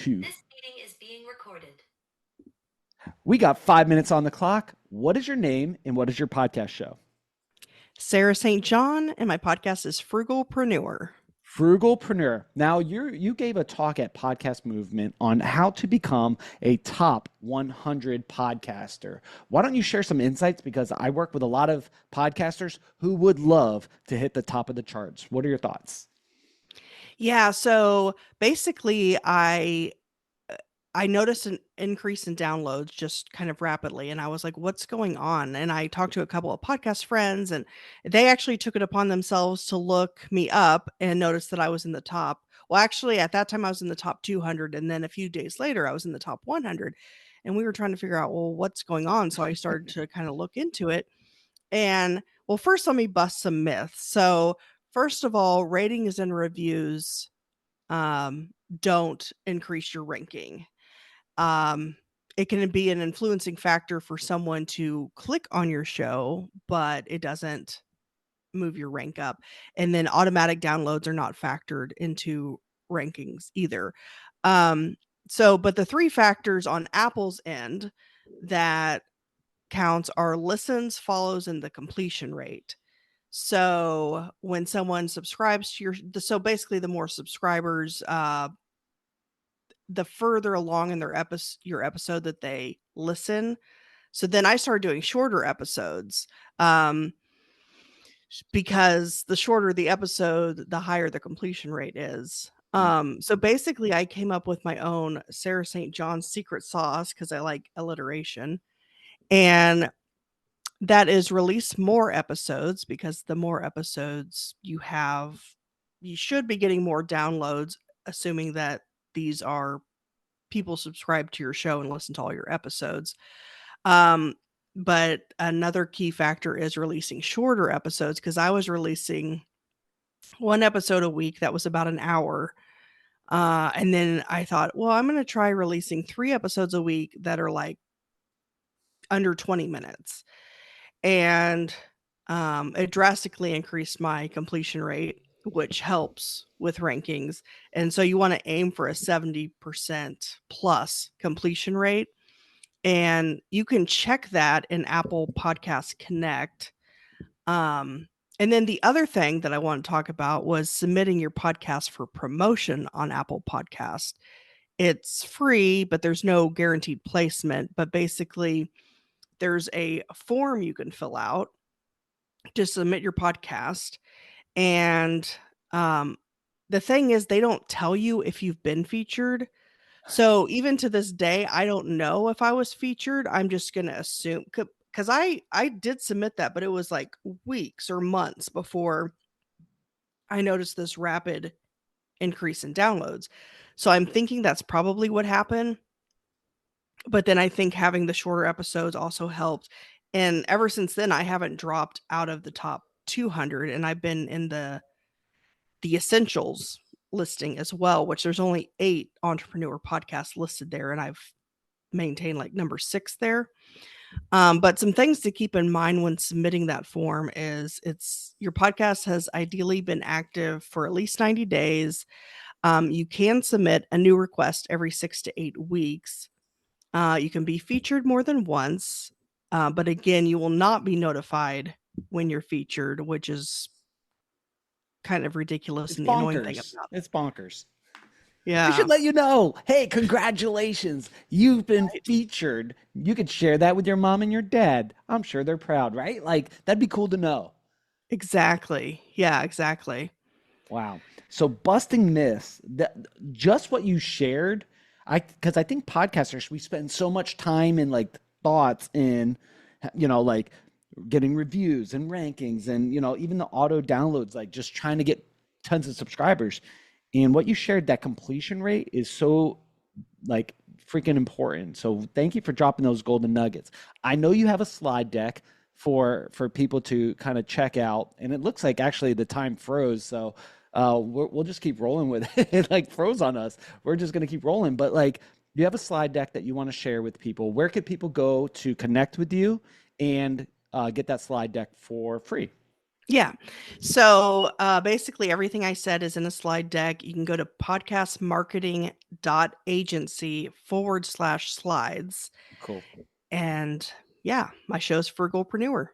2. This meeting is being recorded. We got 5 minutes on the clock. What is your name and what is your podcast show? Sarah St. John, and my podcast is Frugal Preneur. Frugal Preneur. Now, you gave a talk at Podcast Movement on how to become a top 100 podcaster. Why don't you share some insights? Because I work with a lot of podcasters who would love to hit the top of the charts. What are your thoughts? Yeah, so basically I noticed an increase in downloads just kind of rapidly, and I was like, what's going on? And I talked to a couple of podcast friends, and they actually took it upon themselves to look me up and noticed that I was in the top. Well, actually, at that time, I was in the top 200, and then a few days later, I was in the top 100, and we were trying to figure out, well, what's going on? So I started to kind of look into it. And well, first, let me bust some myths. So first of all, ratings and reviews don't increase your ranking. It can be an influencing factor for someone to click on your show, but it doesn't move your rank up. And then automatic downloads are not factored into rankings either. But the 3 factors on Apple's end that counts are listens, follows, and the completion rate. So when someone subscribes to so basically the more subscribers, the further along in your episode that they listen. So then I started doing shorter episodes, because the shorter the episode, the higher the completion rate is. So basically I came up with my own Sarah St. John secret sauce because I like alliteration. And that is release more episodes, because the more episodes you have, you should be getting more downloads, assuming that these are people subscribe to your show and listen to all your episodes. But another key factor is releasing shorter episodes, because I was releasing 1 episode a week that was about an hour. And then I thought, well, I'm going to try releasing 3 episodes a week that are like under 20 minutes. And it drastically increased my completion rate, which helps with rankings. And so you want to aim for a 70% plus completion rate. And you can check that in Apple Podcast Connect. And then the other thing that I want to talk about was submitting your podcast for promotion on Apple Podcast. It's free, but there's no guaranteed placement. But basically, there's a form you can fill out to submit your podcast. And the thing is, they don't tell you if you've been featured. So even to this day, I don't know if I was featured. I'm just going to assume, because I did submit that, but it was like weeks or months before I noticed this rapid increase in downloads. So I'm thinking that's probably what happened. But then I think having the shorter episodes also helped. And ever since then, I haven't dropped out of the top 200, and I've been in the essentials listing as well, which there's only 8 entrepreneur podcasts listed there, and I've maintained like number 6 there. But some things to keep in mind when submitting that form is your podcast has ideally been active for at least 90 days. You can submit a new request every 6 to 8 weeks. You can be featured more than once, but again, you will not be notified when you're featured, which is kind of ridiculous. It's and bonkers. The annoying thing about it. It's bonkers. Yeah. I should let you know. Hey, congratulations. You've been featured. You could share that with your mom and your dad. I'm sure they're proud, right? Like, that'd be cool to know. Exactly. Yeah, exactly. Wow. So busting myths, just what you shared, because I think podcasters, we spend so much time and like thoughts in, like getting reviews and rankings and, even the auto downloads, like just trying to get tons of subscribers. And what you shared, that completion rate is so like freaking important. So thank you for dropping those golden nuggets. I know you have a slide deck for people to kind of check out, and it looks like actually the time froze. So we'll just keep rolling with it. It like froze on us. We're just going to keep rolling. But like, you have a slide deck that you want to share with people. Where could people go to connect with you and get that slide deck for free? Yeah. So basically, everything I said is in a slide deck. You can go to podcastmarketing.agency/slides. Cool. And yeah, my show's Frugal Preneur.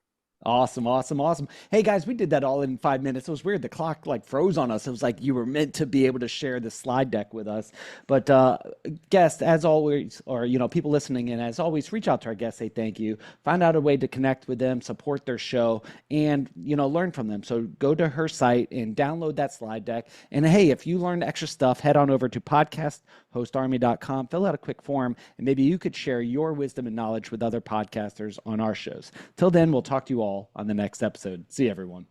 Awesome, awesome, awesome. Hey guys, we did that all in 5 minutes. It was weird. The clock like froze on us. It was like you were meant to be able to share the slide deck with us. But guests, as always, or people listening in, as always, reach out to our guests, say thank you, find out a way to connect with them, support their show, and learn from them. So go to her site and download that slide deck. And hey, if you learned extra stuff, head on over to podcasthostarmy.com, fill out a quick form, and maybe you could share your wisdom and knowledge with other podcasters on our shows. Till then, we'll talk to you all on the next episode. See you, everyone.